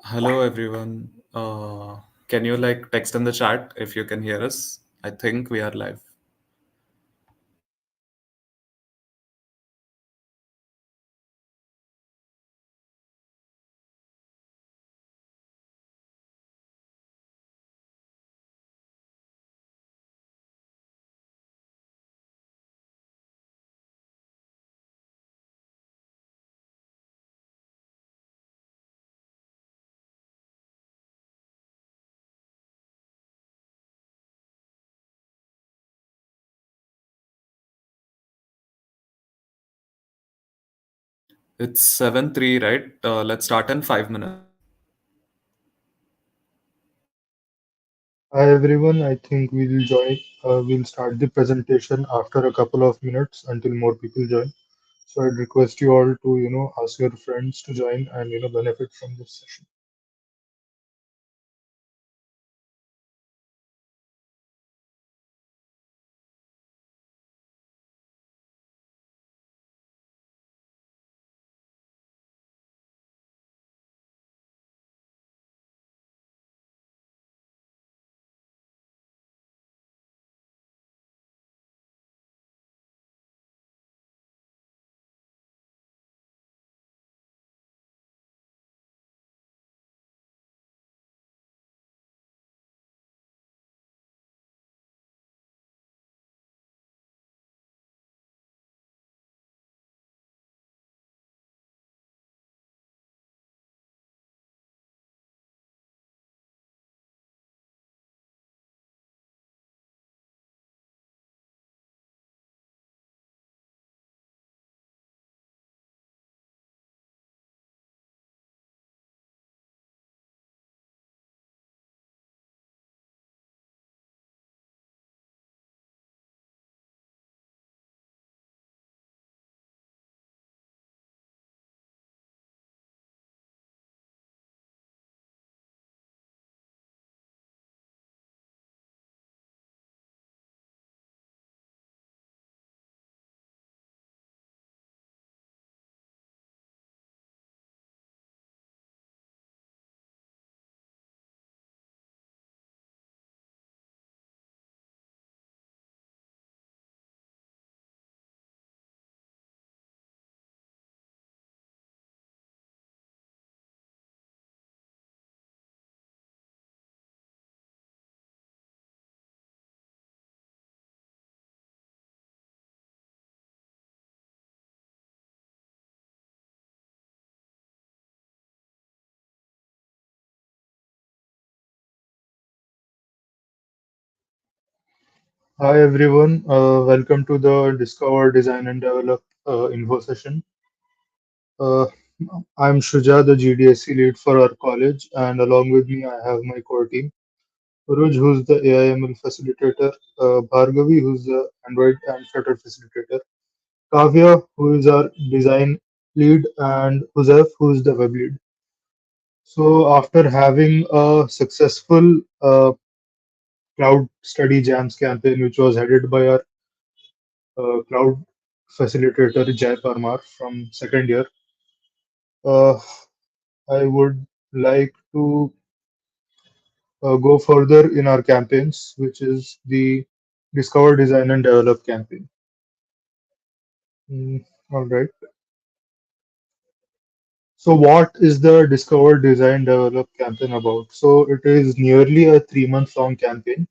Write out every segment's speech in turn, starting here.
Hello, everyone. Can you text in the chat if you can hear us? I think we are live. It's 7:03, right? Let's start in 5 minutes. Hi everyone, I think we'll start the presentation after a couple of minutes until more people join. So I'd request you all to, ask your friends to join and, benefit from this session. Hi everyone, welcome to the Discover, Design and Develop info session. Uh, I'm Shuja, the GDSC lead for our college, and along with me I have my core team. Uruj, who's the AIML facilitator, Bhargavi, who's the Android and Flutter facilitator, Kavya, who is our design lead, and Joseph, who is the web lead. So, after having a successful cloud study jams campaign, which was headed by our cloud facilitator Jay Parmar from second year, uh, I would like to go further in our campaigns, which is the Discover, Design, and Develop campaign. All right. So, what is the Discover, Design, Develop campaign about? So, it is nearly a 3 month long campaign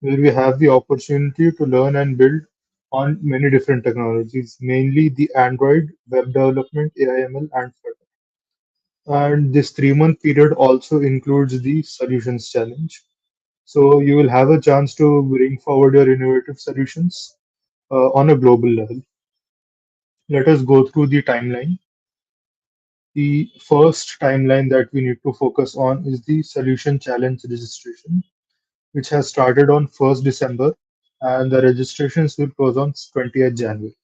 where we have the opportunity to learn and build on many different technologies, mainly the Android, web development, AIML, and Flutter. And this 3 month period also includes the solutions challenge. So, you will have a chance to bring forward your innovative solutions on a global level. Let us go through the timeline. The first timeline that we need to focus on is the solution challenge registration, which has started on 1st December and the registrations will close on 20th January.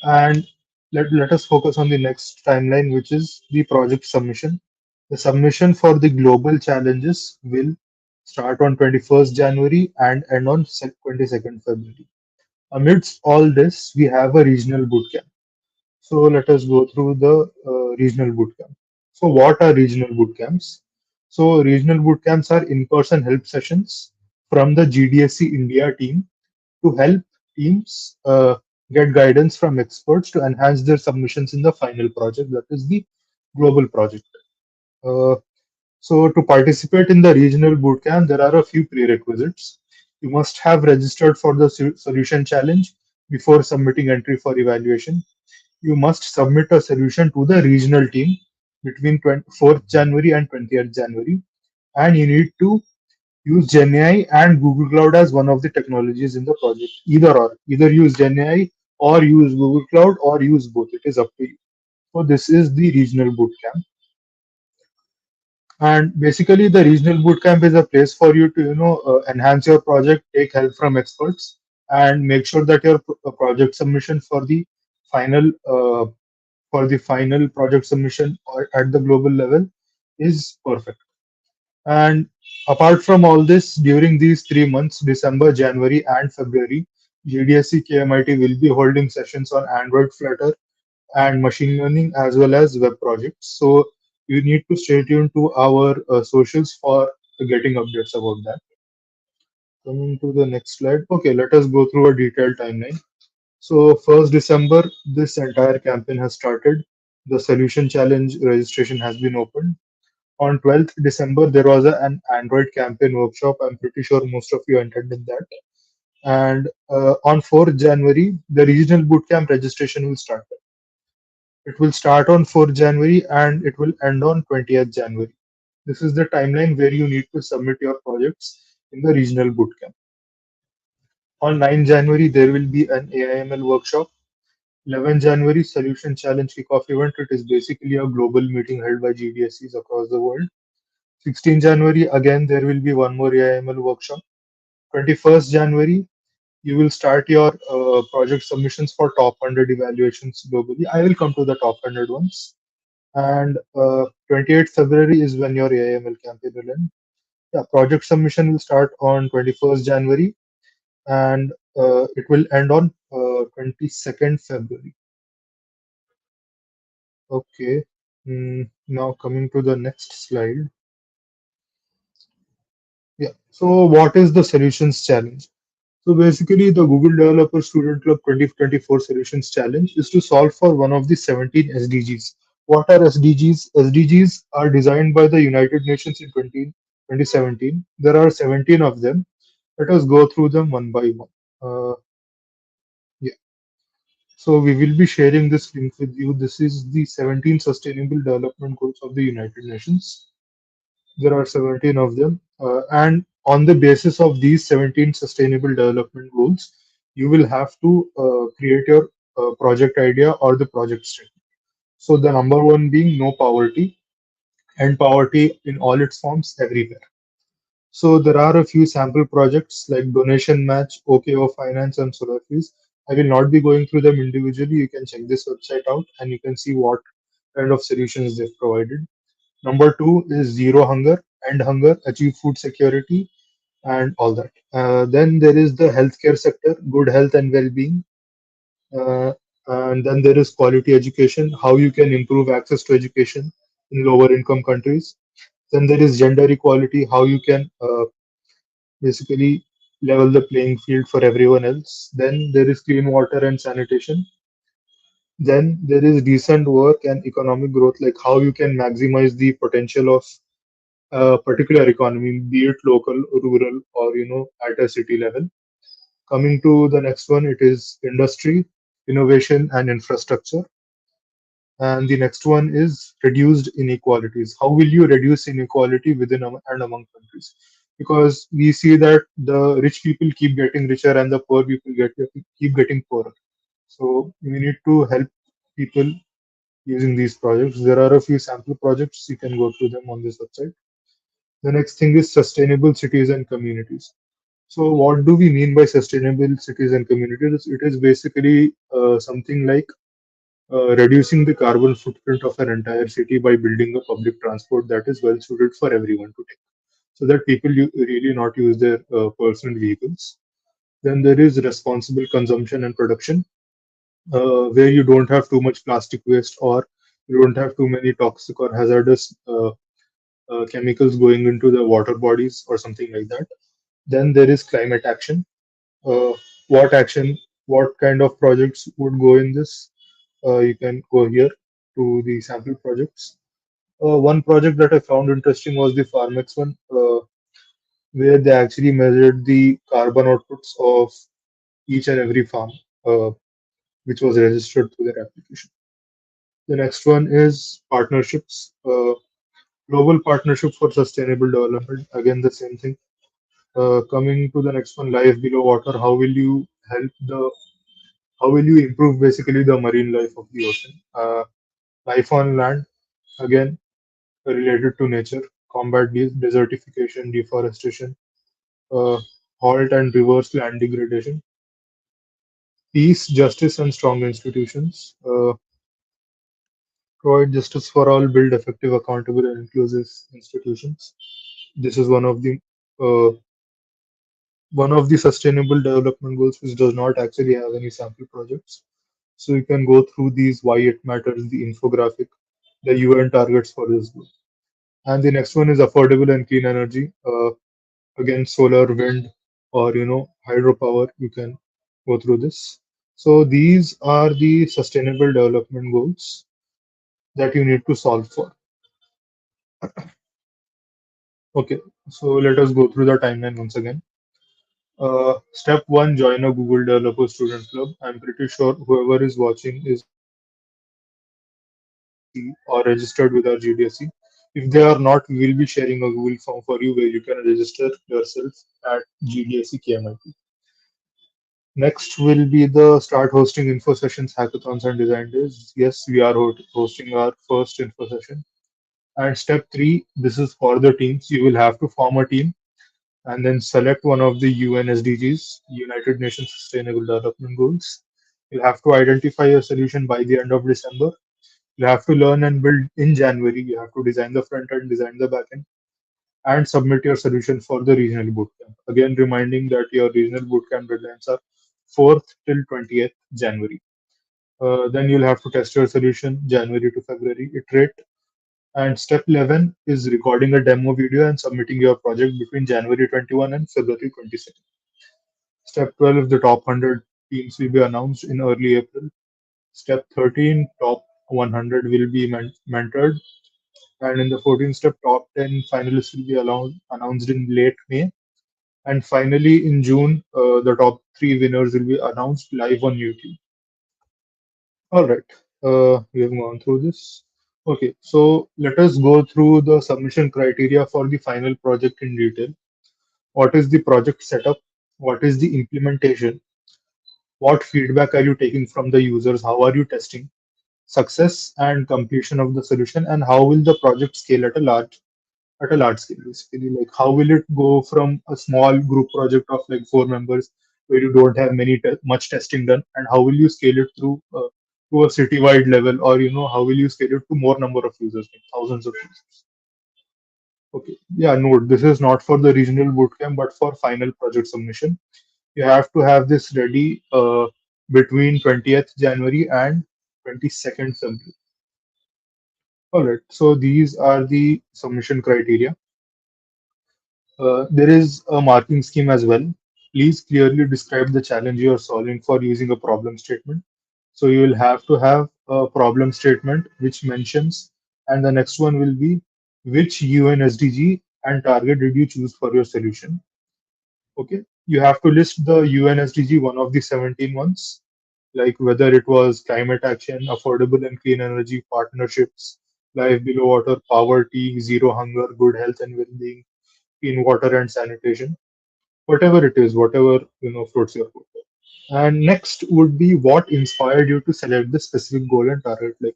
And let us focus on the next timeline, which is the project submission. The submission for the global challenges will start on 21st January and end on 22nd February. Amidst all this, we have a regional bootcamp. So let us go through the regional bootcamp. So, what are regional boot camps? So, regional boot camps are in-person help sessions from the GDSC India team to help teams get guidance from experts to enhance their submissions in the final project, that is the global project. Uh, so, to participate in the regional bootcamp, there are a few prerequisites. You must have registered for the solution challenge before submitting entry for evaluation. You must submit a solution to the regional team between 4th January and 20th January, and you need to use GenAI and Google Cloud as one of the technologies in the project. Either or, either use GenAI or use Google Cloud or use both. It is up to you. So this is the regional bootcamp. And basically, the regional bootcamp is a place for you to, enhance your project, take help from experts, and make sure that your project submission final for the final project submission or at the global level is perfect. And apart from all this, during these 3 months, December, January, and February, GDSC KMIT will be holding sessions on Android Flutter and machine learning as well as web projects. So you need to stay tuned to our socials for getting updates about that. Coming to the next slide. Okay, let us go through a detailed timeline. So 1st December, this entire campaign has started. The solution challenge registration has been opened. On 12th December, there was an Android campaign workshop. I'm pretty sure most of you attended that. And on 4th January, the regional bootcamp registration will start. It will start on 4th January and it will end on 20th January. This is the timeline where you need to submit your projects in the regional bootcamp. On 9th January, there will be an AIML workshop. 11th January, Solution Challenge Kickoff event. It is basically a global meeting held by GDSCs across the world. 16th January, again, there will be one more AIML workshop. 21st January, you will start your project submissions for top 100 evaluations globally. I will come to the top 100 ones. And 28th February is when your AIML campaign will end. Yeah, project submission will start on 21st January and it will end on 22nd February. Okay. Now coming to the next slide. Yeah. So what is the solutions challenge? So basically, the Google Developer Student Club 2024 Solutions Challenge is to solve for one of the 17 SDGs. What are SDGs? SDGs are designed by the United Nations in 2017. There are 17 of them. Let us go through them one by one. Yeah. So we will be sharing this link with you. This is the 17 Sustainable Development Goals of the United Nations. There are 17 of them. And on the basis of these 17 Sustainable Development Goals, you will have to create your project idea or the project statement. So the number one being no poverty, and poverty in all its forms everywhere. So there are a few sample projects like donation match, OKO finance, and solar fees. I will not be going through them individually. You can check this website out and you can see what kind of solutions they've provided. Number two is zero hunger, end hunger, achieve food security, and all that. Then there is the healthcare sector, good health and well-being. Uh, and then there is quality education, how you can improve access to education in lower income countries. Then there is gender equality, how you can basically level the playing field for everyone else. Then there is clean water and sanitation. Then there is decent work and economic growth, like how you can maximize the potential of a particular economy, be it local, rural, or at a city level. Coming to the next one, it is industry, innovation, and infrastructure. And the next one is reduced inequalities. How will you reduce inequality within and among countries? Because we see that the rich people keep getting richer and the poor people keep getting poorer. So we need to help people using these projects. There are a few sample projects. You can go through them on this website. The next thing is sustainable cities and communities. So, what do we mean by sustainable cities and communities? It is basically something like reducing the carbon footprint of an entire city by building a public transport that is well suited for everyone to take, so that people really not use their personal vehicles. Then there is responsible consumption and production, where you don't have too much plastic waste or You don't have too many toxic or hazardous chemicals going into the water bodies or something like that. Then there is climate action. Uh, what action, what kind of projects would go in this? You can go here to the sample projects. One project that I found interesting was the Farmex one, where they actually measured the carbon outputs of each and every farm, uh, which was registered through their application. The next one is partnerships, global partnership for sustainable development. Again, the same thing. Coming to the next one, life below water. How will you improve basically the marine life of the ocean? Life on land, again, related to nature, combat desertification, deforestation, uh, halt and reverse land degradation, peace, justice, and strong institutions, provide justice for all, build effective, accountable, and inclusive institutions. This is uh, one of the sustainable development goals which does not actually have any sample projects. So you can go through these why it matters, the infographic, the UN targets for this goal. And the next one is affordable and clean energy. Again, solar, wind, or hydropower. You can go through this. So these are the sustainable development goals that you need to solve for. Okay, so let us go through the timeline once again. Step one, join a Google Developer Student Club. I'm pretty sure whoever is watching is either GDSC or registered with our GDSC. If they are not, we will be sharing a Google form for you where you can register yourself at GDSC KMIT. Next will be the start hosting info sessions, hackathons, and design days. Yes, we are hosting our first info session. And step three, this is for the teams. You will have to form a team and then select one of the UN SDGs, United Nations Sustainable Development Goals. You'll have to identify your solution by the end of December. You have to learn and build in January. You have to design the front end, design the back end, and submit your solution for the regional bootcamp. Again, reminding that your regional bootcamp deadlines are 4th till 20th January. Then you'll have to test your solution January to February, iterate. And step 11 is recording a demo video and submitting your project between January 21 and February 22nd. Step 12, the top 100 teams will be announced in early April. Step 13, top 100 will be mentored. And in the 14th step, top 10 finalists will be announced in late May. And finally, in June, the top three winners will be announced live on YouTube. All right, we have gone through this. Okay, so let us go through the submission criteria for the final project in detail. What is the project setup? What is the implementation? What feedback are you taking from the users? How are you testing? Success and completion of the solution, and how will the project scale at a large scale, basically, like how will it go from a small group project of like 4 members where you don't have much testing done, and how will you scale it through to a city-wide level, or how will you scale it to more number of users, like thousands of users? Okay, yeah, note this is not for the regional bootcamp but for final project submission. You have to have this ready between 20th January and 22nd February. All right, so these are the submission criteria. There is a marking scheme as well. Please clearly describe the challenge you are solving for using a problem statement. So you will have to have a problem statement which mentions, and the next one will be which UN SDG and target did you choose for your solution. Okay, you have to list the UN SDG, one of the 17 ones, like whether it was climate action, affordable and clean energy, partnerships, life below water, poverty, zero hunger, good health and well-being, clean water and sanitation, whatever it is, whatever floats your boat. And next would be what inspired you to select the specific goal and target. Like,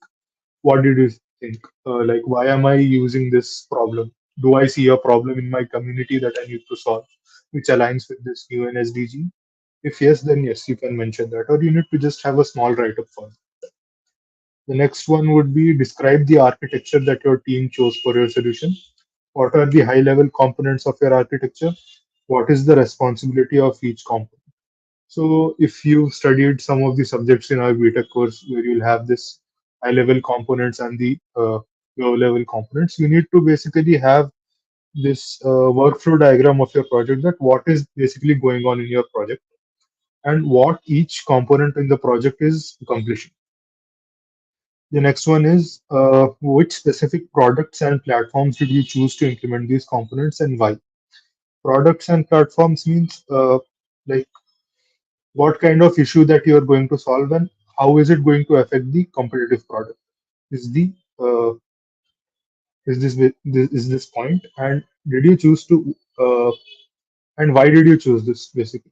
what did you think? Like, why am I using this problem? Do I see a problem in my community that I need to solve, which aligns with this new NSDG? If yes, then yes, you can mention that, or you need to just have a small write up for it. The next one would be describe the architecture that your team chose for your solution. What are the high level components of your architecture? What is the responsibility of each component? So, if you've studied some of the subjects in our BTech course where you'll have this high level components and the low level components. You need to basically have this workflow diagram of your project, that what is basically going on in your project and what each component in the project is accomplishing. The next one is which specific products and platforms did you choose to implement these components and why? Products and platforms means like what kind of issue that you are going to solve and how is it going to affect the competitive product is the uh, is this point, and did you choose to and why did you choose this basically.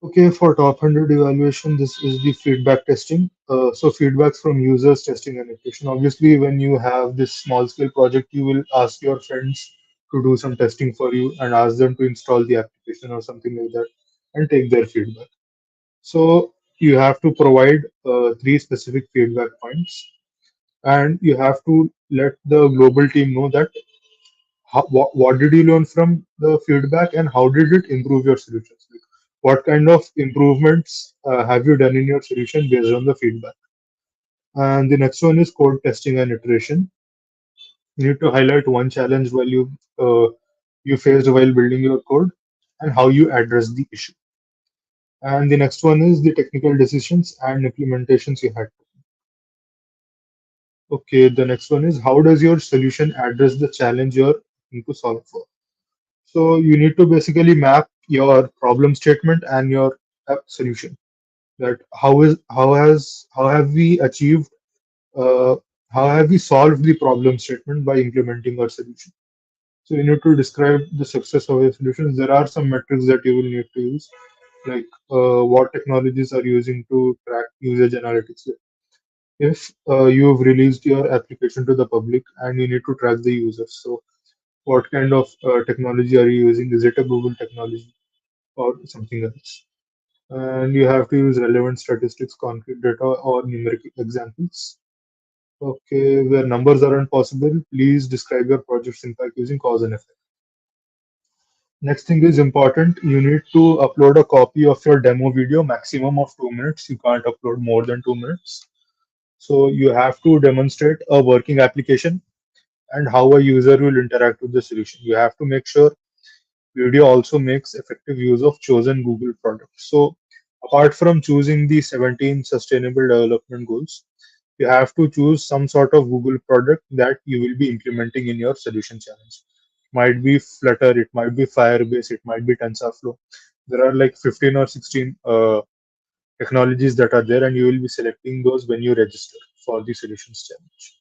Okay, for top 100 evaluation, this is the feedback testing. So feedbacks from users, testing and application. Obviously, when you have this small scale project, you will ask your friends to do some testing for you and ask them to install the application or something like that and take their feedback. So you have to provide three specific feedback points, and you have to let the global team know that what did you learn from the feedback and how did it improve your solutions. Like, what kind of improvements have you done in your solution based on the feedback. And the next one is code testing and iteration. You need to highlight one challenge you faced while building your code and how you address the issue. And the next one is the technical decisions and implementations you had. Okay, the next one is how does your solution address the challenge you're looking to solve for. So you need to basically map your problem statement and your solution. That how have we achieved uh, how have we solved the problem statement by implementing our solution. So you need to describe the success of your solutions. There are some metrics that you will need to use, like what technologies are using to track usage analytics. If you've released your application to the public and you need to track the users, so what kind of technology are you using? Is it a Google technology or something else? And you have to use relevant statistics, concrete data, or numeric examples. Okay, where numbers aren't possible, please describe your project's impact using cause and effect. Next thing is important. You need to upload a copy of your demo video, maximum of 2 minutes. You can't upload more than 2 minutes. So you have to demonstrate a working application and how a user will interact with the solution. You have to make sure video also makes effective use of chosen Google products. So, apart from choosing the 17 sustainable development goals, you have to choose some sort of Google product that you will be implementing in your solution challenge. Might be Flutter, it might be Firebase, it might be TensorFlow. There are like 15 or 16 technologies that are there, and you will be selecting those when you register for the solutions challenge.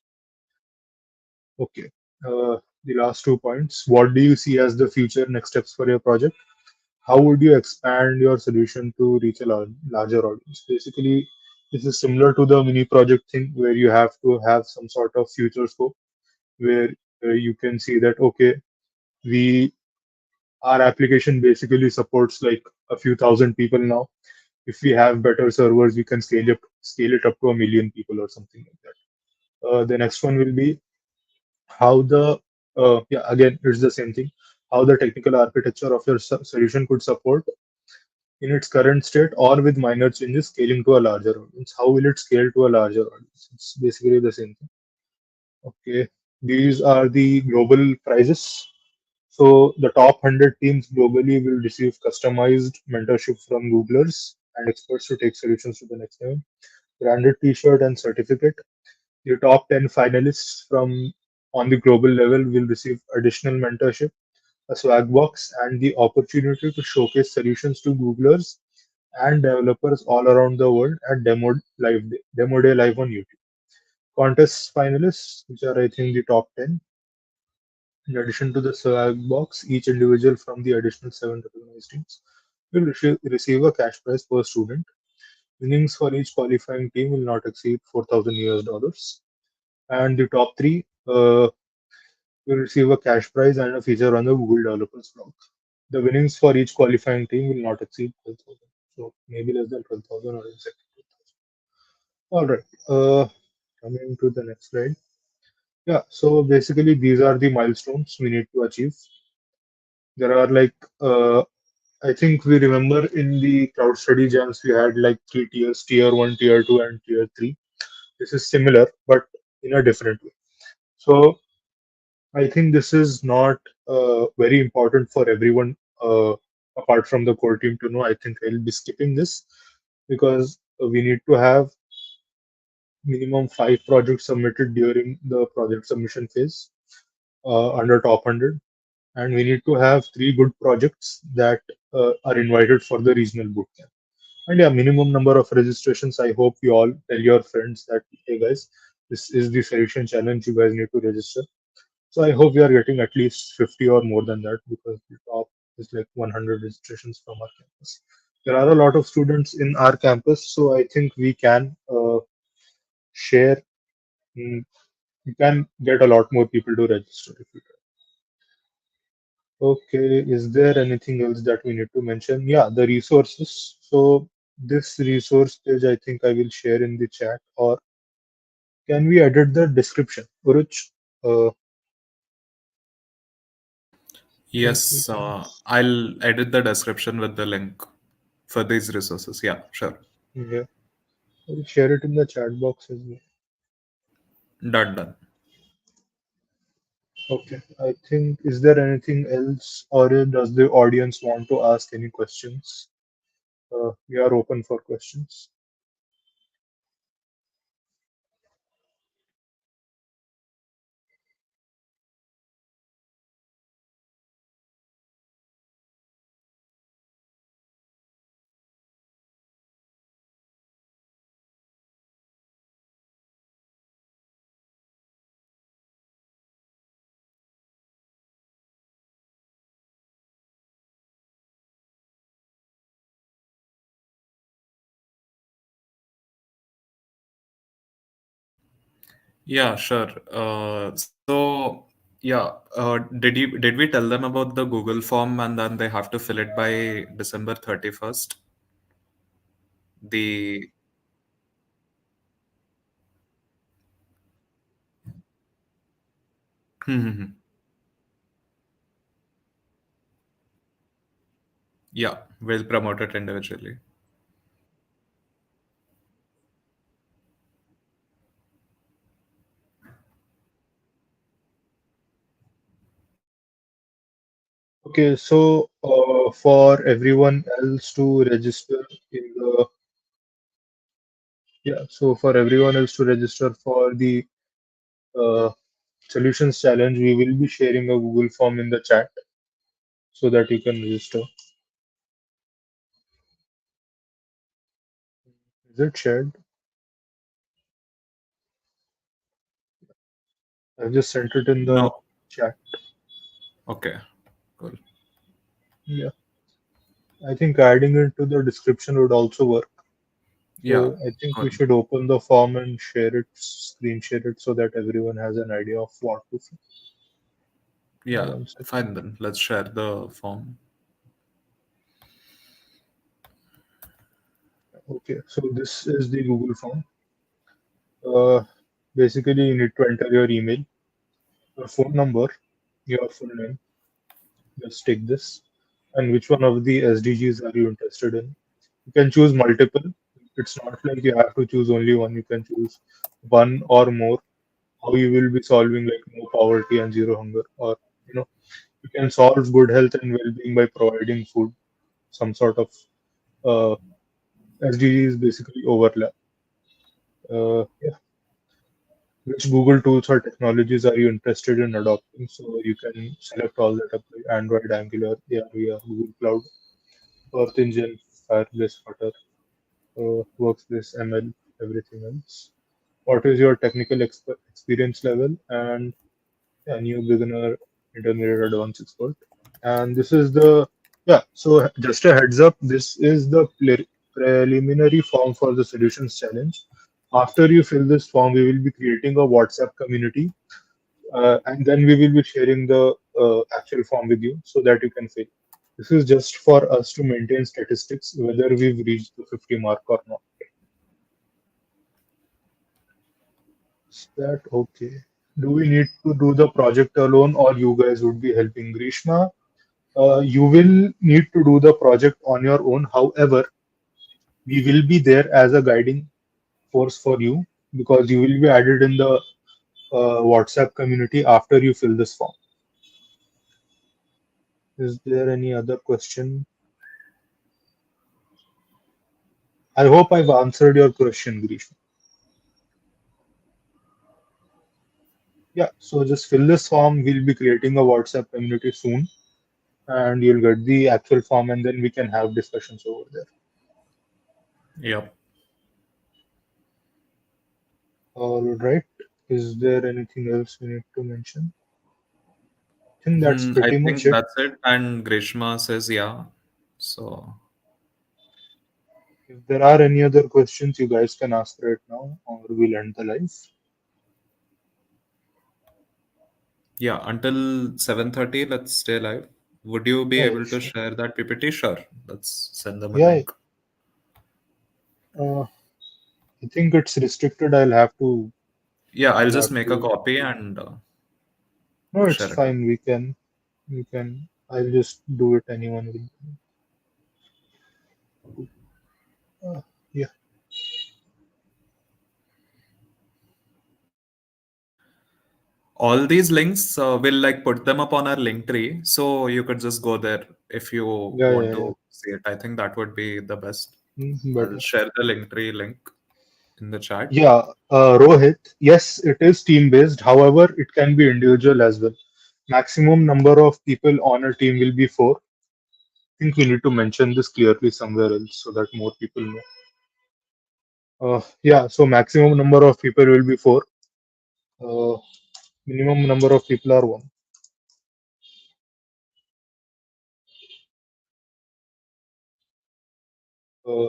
Okay. The last 2 points. What do you see as the future next steps for your project? How would you expand your solution to reach a larger audience? Basically, this is similar to the mini project thing where you have to have some sort of future scope where you can see that okay, we our application basically supports like a few thousand people now. If we have better servers, we can scale it up to 1 million people or something like that. The next one will be how the yeah, again it's the same thing, how the technical architecture of your solution could support in its current state or with minor changes scaling to a larger audience. How will it scale to a larger audience? It's basically the same thing. Okay, these are the global prizes. So the top 100 teams globally will receive customized mentorship from Googlers and experts to take solutions to the next level. Branded T-shirt and certificate. The top 10 finalists from on the global level will receive additional mentorship, a swag box, and the opportunity to showcase solutions to Googlers and developers all around the world at Demo Day live on YouTube. Contest finalists, which are I think the top 10. In addition to the swag box, each individual from the additional 7 recognized teams will receive a cash prize per student. Winnings for each qualifying team will not exceed 4,000 US dollars. And the top three will receive a cash prize and a feature on the Google Developers blog. The winnings for each qualifying team will not exceed 12,000. So maybe less than 12,000 or exactly 12,000. All right. Coming to the next slide. Yeah. So basically, these are the milestones we need to achieve. There are like I think we remember in the crowd study jams we had like three tiers: tier one, tier two, and tier three. This is similar, but in a different way. So I think this is not very important for everyone apart from the core team to know. I think I'll be skipping this because we need to have minimum 5 projects submitted during the project submission phase under top 100, and we need to have 3 good projects that are invited for the regional bootcamp. And yeah, minimum number of registrations. I hope you all tell your friends that, hey guys, this is the solution challenge. You guys need to register. So I hope we are getting at least 50 or more than that, because the top is like 100 registrations from our campus. There are a lot of students in our campus, so I think we can share. We can get a lot more people to register if we try. Okay, is there anything else that we need to mention? Yeah, the resources. So this resource page, I think I will share in the chat, or can we edit the description? Uruch, I think we Yes, can. I'll edit the description with the link for these resources. Yeah, sure. Yeah, I will share it in the chat box as well. Done, done. Okay, I think, is there anything else, or does the audience want to ask any questions? We are open for questions. Yeah, sure. Did we tell them about the Google form and then they have to fill it by December 31st? The yeah, we'll promote it individually. Okay, so for everyone else to register in the yeah, so for everyone else to register for the uh, solutions challenge, we will be sharing a Google form in the chat so that you can register. Is it shared? I just sent it in the No. chat. Okay, cool. Yeah, I think adding it to the description would also work. Yeah, So I think cool. we should open the form and share it, screen share it, so that everyone has an idea of what to fill. Yeah, One second. fine then. Let's share the form. Okay, so this is the Google form. Uh, Basically, you need to enter your email, your phone number, your full name. Just take this. And which one of the SDGs are you interested in? You can choose multiple. It's not like you have to choose only one. You can choose one or more. How you will be solving like no poverty and zero hunger, or you know, you can solve good health and well-being by providing food. Some sort of uh, SDGs basically overlap. Yeah. Which Google tools or technologies are you interested in adopting? So you can select all that apply: Android, Angular, AR, VR, Google Cloud, Earth Engine, Firebase, Flutter, Workspace, ML, everything else. What is your technical experience level? And a new beginner, intermediate, advanced expert. And this is the, yeah, so just a heads up, this is the preliminary form for the solutions challenge. After you fill this form, we will be creating a WhatsApp community, and then we will be sharing the actual form with you so that you can fill. This is just for us to maintain statistics whether we've reached the 50 mark or not. Is that okay? Do we need to do the project alone, or you guys would be helping? Grishma, You will need to do the project on your own. However, we will be there as a guiding force for you because you will be added in the WhatsApp community after you fill this form. Is there any other question? I hope I've answered your question, Grish. Yeah, so just fill this form. We'll be creating a WhatsApp community soon, and you'll get the actual form, and then we can have discussions over there. Yep. All right. Is there anything else we need to mention? I think that's I pretty much think it. that's it. And Grishma says, yeah. So, If there are any other questions, you guys can ask right now, or we'll end the live. yeah, until 7:30, let's stay live. Would you be Yeah, yeah, able to sure. share that PPT? Sure. Let's send them a Yeah, link. uh, I think it's restricted. Yeah, I'll I'll just have make a to. copy and No, it's share it. fine. We can. I'll just do it. Anyone will. Yeah, All these links, we'll like put them up on our link tree. So you could just go there if you yeah, want yeah, yeah. to see it. I think that would be the best. I'll Better. share the link tree link in the chat. Yeah, Rohit. Yes, it is team based. However, it can be individual as well. Maximum number of people on a team will be four. I think we need to mention this clearly somewhere else so that more people know. Yeah, so maximum number of people will be four. Uh, Minimum number of people are one.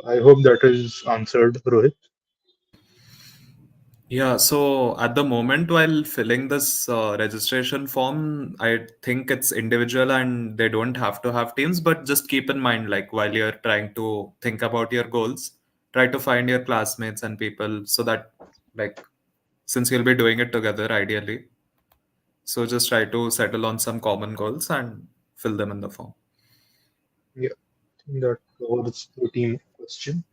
I hope that is answered, Rohit. Yeah, so at the moment while filling this registration form, I think it's individual and they don't have to have teams, but just keep in mind, like while you're trying to think about your goals, try to find your classmates and people so that, like, since you'll be doing it together ideally, so just try to settle on some common goals and fill them in the form. Yeah, I think that covers the team question.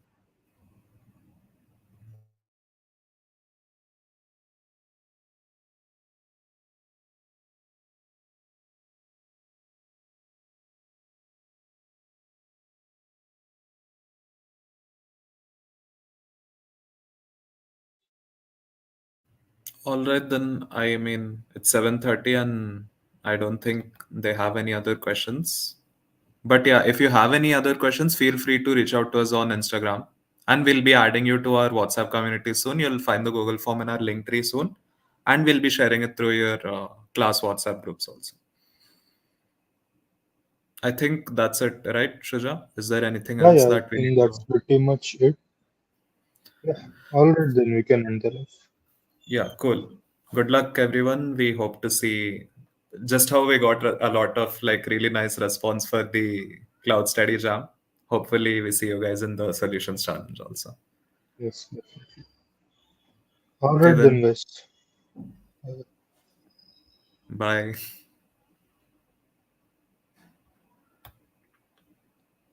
All right, then. I mean, it's 7:30 and I don't think they have any other questions. But yeah, if you have any other questions, feel free to reach out to us on Instagram. And we'll be adding you to our WhatsApp community soon. You'll find the Google form in our link tree soon. And we'll be sharing it through your class WhatsApp groups also. I think that's it, right, Shuja? Is there anything Yeah, else yeah, I that we need think that's to? pretty much it. Yeah, all right, then we can end the live. Yeah, cool. Good luck, everyone. We hope to see just how we got a lot of like really nice response for the Cloud Study Jam. Hopefully, we see you guys in the Solutions Challenge also. Yes, definitely. All Okay, right, then, then. guys. Bye.